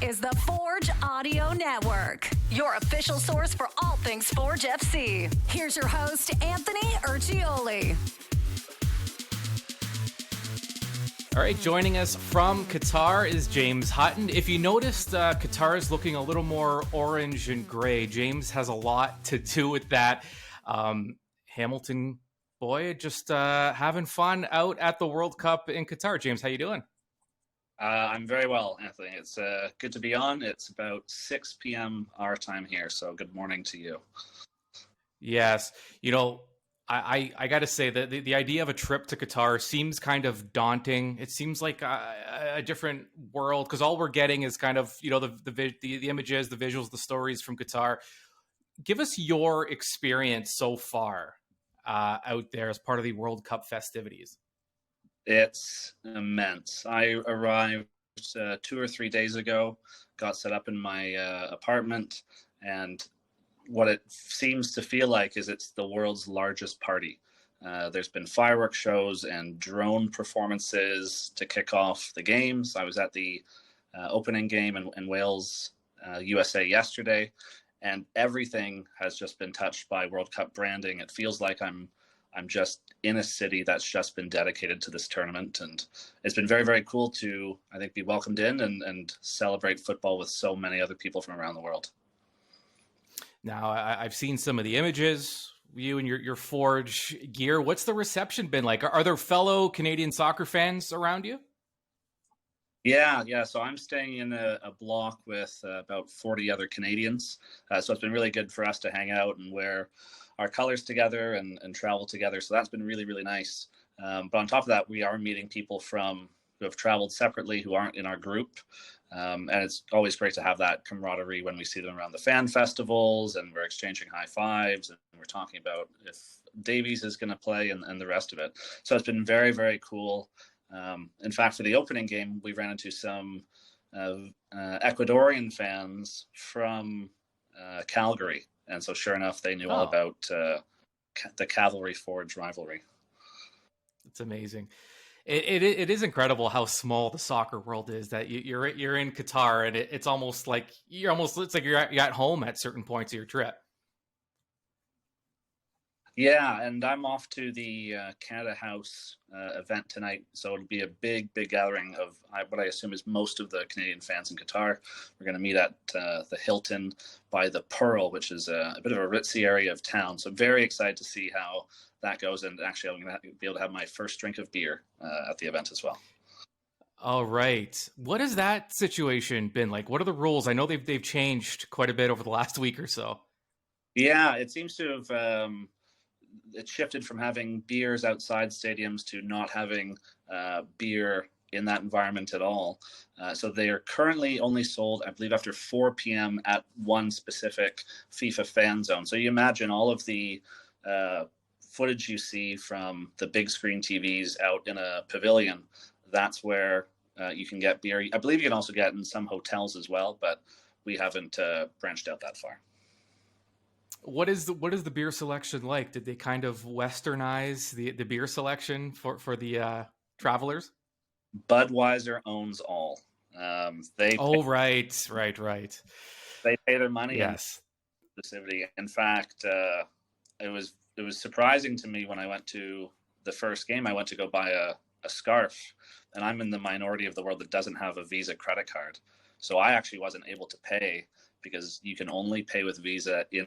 is the Forge Audio Network, your official source for all things Forge FC. Here's your host, Anthony Urciuoli. All right, joining us from Qatar is James Hutton. If you noticed, Qatar is looking a little more orange and gray. James has a lot to do with that. Hamilton boy, just having fun out at the World Cup in Qatar. James, how you doing? I'm very well, Anthony. It's good to be on. It's about 6 p.m. our time here, so good morning to you. Yes. You know, I got to say that the idea of a trip to Qatar seems kind of daunting. It seems like a different world because all we're getting is kind of, you know, the images, the visuals, the stories from Qatar. Give us your experience so far out there as part of the World Cup festivities. It's immense. I arrived 2 or 3 days ago, got set up in my apartment, and what it seems to feel like is it's the world's largest party. There's been fireworks shows and drone performances to kick off the games. I was at the opening game in Wales, USA yesterday, and everything has just been touched by World Cup branding. It feels like I'm just in a city that's just been dedicated to this tournament. And it's been very, very cool to, I think, be welcomed in and celebrate football with so many other people from around the world. Now, I've seen some of the images, you and your Forge gear. What's the reception been like? Are there fellow Canadian soccer fans around you? Yeah. So I'm staying in a block with about 40 other Canadians. So it's been really good for us to hang out and wear our colors together and travel together. So that's been really, really nice. But on top of that, we are meeting people who have traveled separately who aren't in our group. And it's always great to have that camaraderie when we see them around the fan festivals and we're exchanging high fives and we're talking about if Davies is going to play and the rest of it. So it's been very, very cool. In fact, for the opening game, we ran into some Ecuadorian fans from Calgary. And so sure enough, they knew all about the Cavalry Forge rivalry. It's amazing. It is incredible how small the soccer world is. That you're in Qatar, and it's almost like you're at home at certain points of your trip. Yeah, and I'm off to the Canada House event tonight, so it'll be a big gathering of what I assume is most of the Canadian fans in Qatar. We're going to meet at the Hilton by the Pearl, which is a bit of a ritzy area of town. So I'm very excited to see how that goes, and actually I'm going to be able to have my first drink of beer at the event as well. All right. What has that situation been like? What are the rules? I know they've changed quite a bit over the last week or so. Yeah, it seems to have it shifted from having beers outside stadiums to not having beer in that environment at all. So they are currently only sold, I believe, after 4 p.m. at one specific FIFA fan zone. So you imagine all of the footage you see from the big screen TVs out in a pavilion. That's where you can get beer. I believe you can also get in some hotels as well, but we haven't branched out that far. What is the beer selection like? Did they kind of westernize the beer selection for the travelers? Budweiser owns all. Right. They pay their money. Yes. In exclusivity. In fact, it was surprising to me when I went to the first game. I went to go buy a scarf, and I'm in the minority of the world that doesn't have a Visa credit card. So I actually wasn't able to pay because you can only pay with Visa in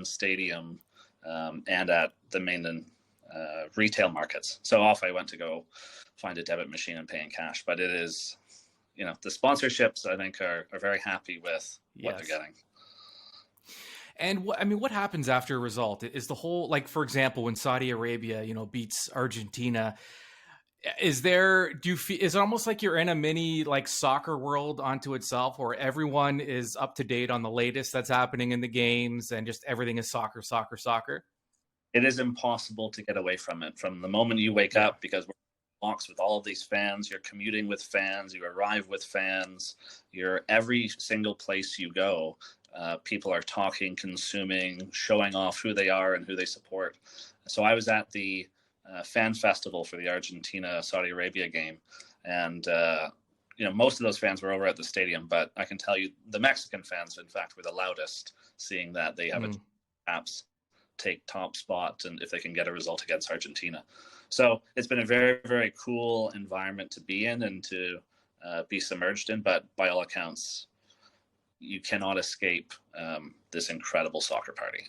stadium and at the main retail markets. So off I went to go find a debit machine and pay in cash. But it is, you know, the sponsorships I think are very happy with what they're getting. And what happens after a result? Is the whole, like, for example, when Saudi Arabia, you know, beats Argentina, is it almost like you're in a mini like soccer world onto itself where everyone is up to date on the latest that's happening in the games and just everything is soccer? It is impossible to get away from it from the moment you wake up, because we're blocks with all of these fans. You're commuting with fans, you arrive with fans, you're every single place you go. People are talking, consuming, showing off who they are and who they support. So I was at the fan festival for the Argentina-Saudi Arabia game, and most of those fans were over at the stadium, but I can tell you the Mexican fans, in fact, were the loudest, seeing that they have a perhaps take top spot and if they can get a result against Argentina. So it's been a very, very cool environment to be in and to be submerged in. But by all accounts, you cannot escape this incredible soccer party.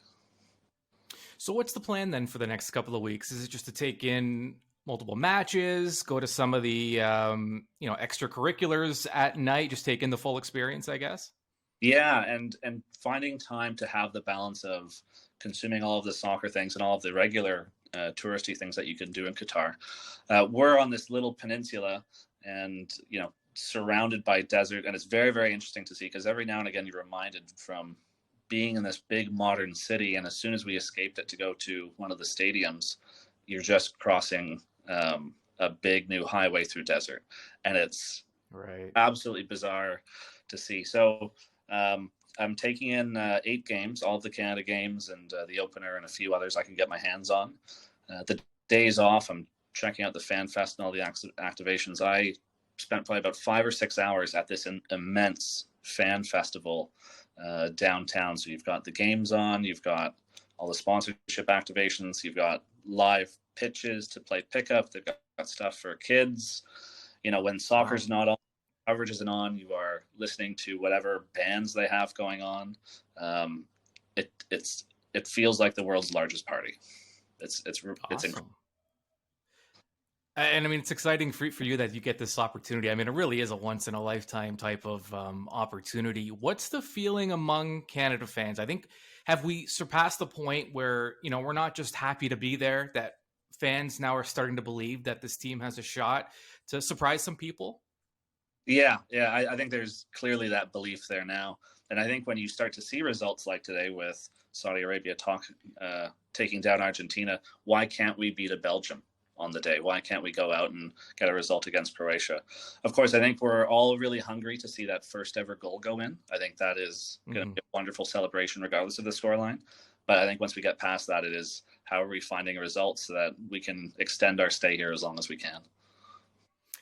So what's the plan then for the next couple of weeks? Is it just to take in multiple matches, go to some of the extracurriculars at night, just take in the full experience, I guess? Yeah, and finding time to have the balance of consuming all of the soccer things and all of the regular touristy things that you can do in Qatar. We're on this little peninsula and, surrounded by desert. And it's very, very interesting to see because every now and again, you're reminded from being in this big modern city. And as soon as we escaped it to go to one of the stadiums, you're just crossing a big new highway through desert. And it's absolutely bizarre to see. So I'm taking in 8 games, all of the Canada games and the opener and a few others I can get my hands on. The days off, I'm checking out the Fan Fest and all the activations. I spent probably about 5 or 6 hours at this immense fan festival downtown. So you've got the games on, you've got all the sponsorship activations, you've got live pitches to play pickup, they've got stuff for kids. When soccer's not on, coverage isn't on, you are listening to whatever bands they have going on. It feels like the world's largest party. It's incredible. And I mean, it's exciting for you that you get this opportunity. I mean, it really is a once in a lifetime type of opportunity. What's the feeling among Canada fans? I think, have we surpassed the point where, we're not just happy to be there, that fans now are starting to believe that this team has a shot to surprise some people? Yeah. I think there's clearly that belief there now. And I think when you start to see results like today with Saudi Arabia taking down Argentina, why can't we beat a Belgium on the day? Why can't we go out and get a result against Croatia? Of course, I think we're all really hungry to see that first ever goal go in. I think that is going to be a wonderful celebration regardless of the scoreline. But I think once we get past that, it is how are we finding a result so that we can extend our stay here as long as we can.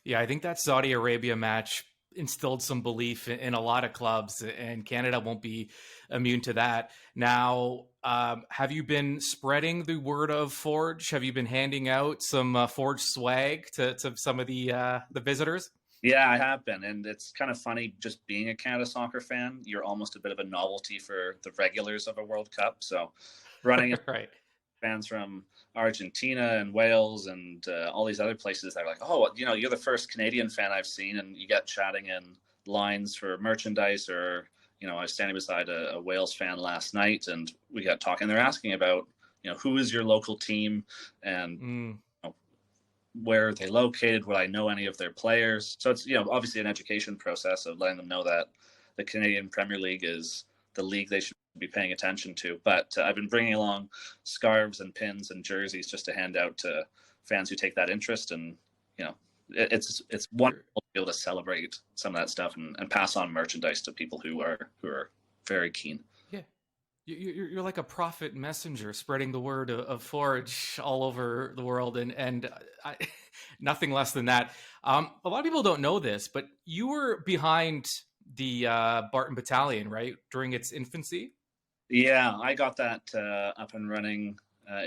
Yeah, I think that Saudi Arabia match instilled some belief in a lot of clubs, and Canada won't be immune to that. Now, have you been spreading the word of Forge? Have you been handing out some Forge swag to some of the visitors? Yeah, I have been. And it's kind of funny just being a Canada soccer fan. You're almost a bit of a novelty for the regulars of a World Cup. So running right. Fans from Argentina and Wales and all these other places that are like, oh, you're the first Canadian fan I've seen, and you get chatting in lines for merchandise. Or I was standing beside a Wales fan last night, and we got talking. They're asking about who is your local team and where are they located? Would I know any of their players? So it's obviously an education process of letting them know that the Canadian Premier League is the league they should be paying attention to. But I've been bringing along scarves and pins and jerseys just to hand out to fans who take that interest. And it's wonderful to be able to celebrate some of that stuff and pass on merchandise to people who are very keen. Yeah, you're like a prophet messenger, spreading the word of Forge all over the world, and nothing less than that. A lot of people don't know this, but you were behind the Barton Battalion, right, during its infancy? Yeah, I got that up and running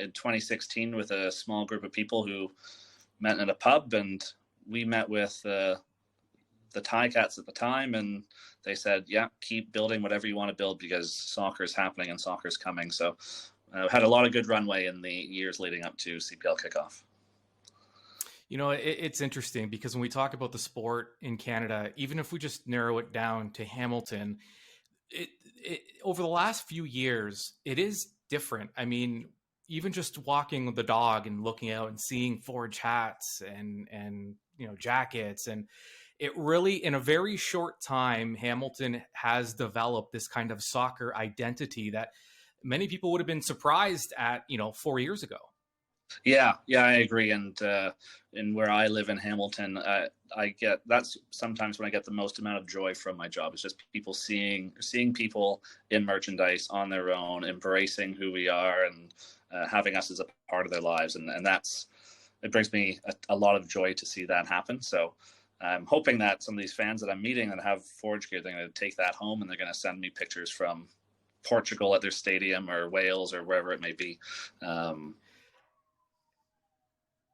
in 2016 with a small group of people who met in a pub, and we met with the Thai Cats at the time, and they said, yeah, keep building whatever you want to build because soccer is happening and soccer is coming. So had a lot of good runway in the years leading up to CPL kickoff. It's interesting because when we talk about the sport in Canada, even if we just narrow it down to Hamilton, it over the last few years, it is different. I mean, even just walking the dog and looking out and seeing Forge hats and jackets, and it really, in a very short time, Hamilton has developed this kind of soccer identity that many people would have been surprised at, 4 years ago. Yeah, I agree. And where I live in Hamilton, that's sometimes when I get the most amount of joy from my job. It's just people seeing people in merchandise on their own, embracing who we are and having us as a part of their lives. And it brings me a lot of joy to see that happen. So I'm hoping that some of these fans that I'm meeting that have Forge gear, they're going to take that home and they're going to send me pictures from Portugal at their stadium or Wales or wherever it may be.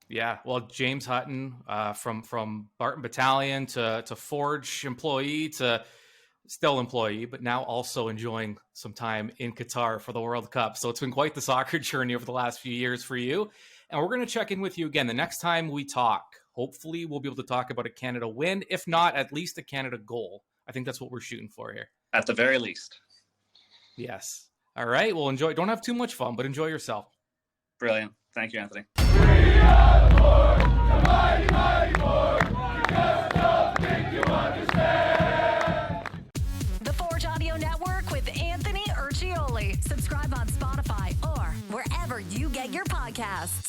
Yeah, well, James Hutton, from Barton Battalion to Forge employee to still employee, but now also enjoying some time in Qatar for the World Cup. So it's been quite the soccer journey over the last few years for you. And we're going to check in with you again the next time we talk. Hopefully we'll be able to talk about a Canada win, if not at least a Canada goal. I think that's what we're shooting for here. At the very least. Yes. All right. Well, enjoy. Don't have too much fun, but enjoy yourself. Brilliant. Thank you, Anthony. The Forge Audio Network with Anthony Urciuoli. Subscribe on Spotify or wherever you get your podcasts.